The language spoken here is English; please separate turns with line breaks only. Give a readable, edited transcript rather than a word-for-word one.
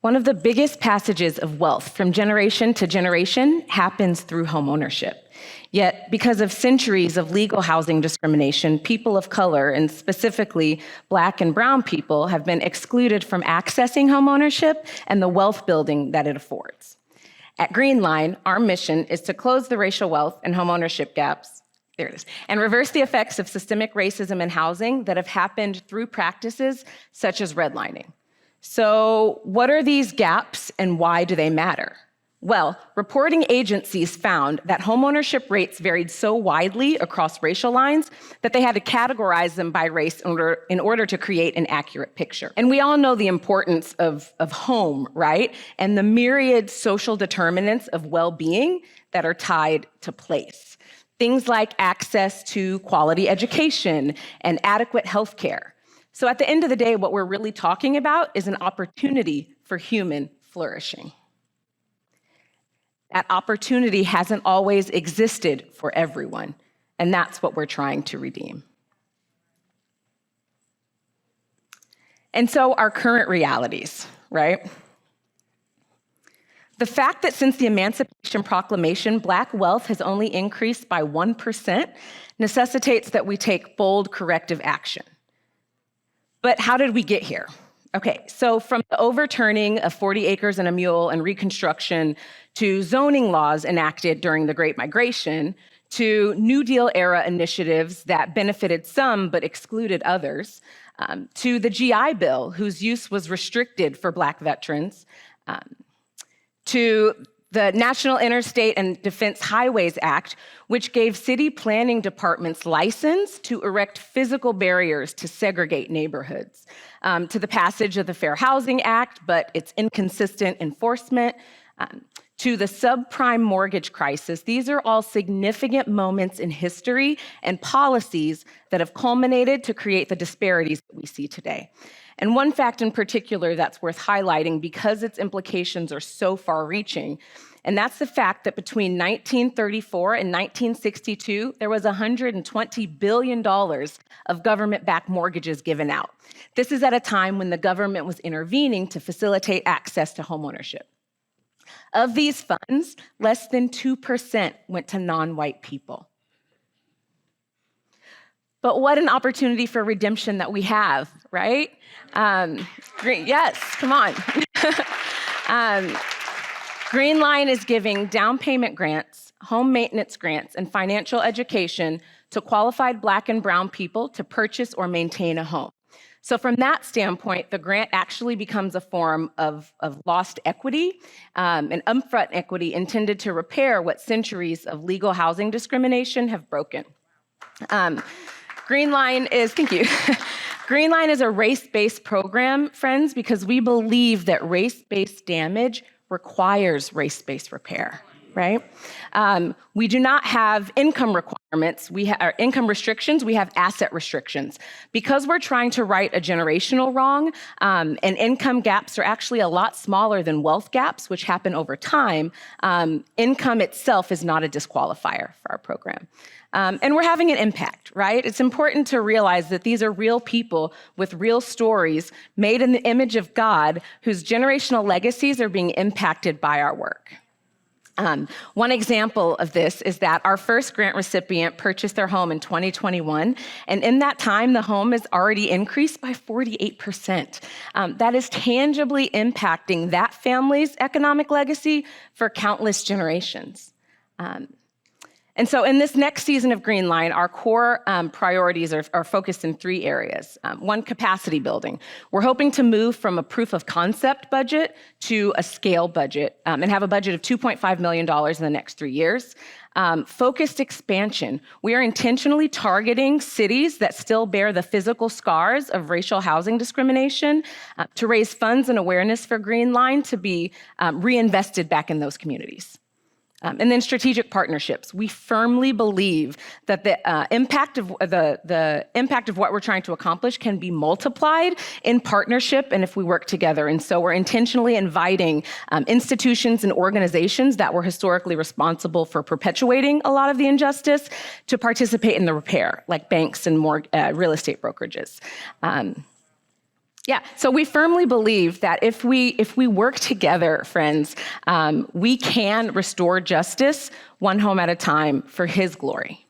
One of the biggest passages of wealth from generation to generation happens through homeownership. Yet, because of centuries of legal housing discrimination, people of color, and specifically Black and brown people, have been excluded from accessing homeownership and the wealth building that it affords. At Greenline, our mission is to close the racial wealth and homeownership gaps, there it is, and reverse the effects of systemic racism in housing that have happened through practices such as redlining. So what are these gaps and why do they matter? Well, reporting agencies found that homeownership rates varied so widely across racial lines that they had to categorize them by race in order to create an accurate picture. And we all know the importance of home, right? And the myriad social determinants of well-being that are tied to place. Things like access to quality education and adequate health care. So at the end of the day, what we're really talking about is an opportunity for human flourishing. That opportunity hasn't always existed for everyone, and that's what we're trying to redeem. And so our current realities, right? The fact that since the Emancipation Proclamation, Black wealth has only increased by 1% necessitates that we take bold corrective action. But how did we get here? Okay, so from the overturning of 40 acres and a mule and Reconstruction to zoning laws enacted during the Great Migration to New Deal era initiatives that benefited some but excluded others, to the GI Bill, whose use was restricted for Black veterans, to the National Interstate and Defense Highways Act, which gave city planning departments license to erect physical barriers to segregate neighborhoods, to the passage of the Fair Housing Act, but its inconsistent enforcement, to the subprime mortgage crisis. These are all significant moments in history and policies that have culminated to create the disparities that we see today. And one fact in particular that's worth highlighting because its implications are so far-reaching, and that's the fact that between 1934 and 1962, there was $120 billion of government-backed mortgages given out. This is at a time when the government was intervening to facilitate access to homeownership. Of these funds, less than 2% went to non-white people. But what an opportunity for redemption that we have, right? Yes, come on. Greenline is giving down payment grants, home maintenance grants, and financial education to qualified Black and brown people to purchase or maintain a home. So from that standpoint, the grant actually becomes a form of lost equity, an upfront equity intended to repair what centuries of legal housing discrimination have broken. Greenline is, thank you. Greenline is a race-based program, friends, because we believe that race-based damage requires race-based repair, right? We do not have income requirements, income restrictions, we have asset restrictions. Because we're trying to right a generational wrong, and income gaps are actually a lot smaller than wealth gaps, which happen over time, income itself is not a disqualifier for our program. And we're having an impact, right? It's important to realize that these are real people with real stories made in the image of God whose generational legacies are being impacted by our work. One example of this is that our first grant recipient purchased their home in 2021, and in that time, the home has already increased by 48%. That is tangibly impacting that family's economic legacy for countless generations. And so in this next season of Greenline, our core priorities are focused in three areas. One, capacity building. We're hoping to move from a proof of concept budget to a scale budget and have a budget of $2.5 million in the next 3 years. Focused expansion. We are intentionally targeting cities that still bear the physical scars of racial housing discrimination to raise funds and awareness for Greenline to be reinvested back in those communities. And then strategic partnerships. We firmly believe that the impact of what we're trying to accomplish can be multiplied in partnership and if we work together. And so we're intentionally inviting institutions and organizations that were historically responsible for perpetuating a lot of the injustice to participate in the repair, like banks and more real estate brokerages. Yeah, so we firmly believe that if we work together, friends, we can restore justice one home at a time for His glory.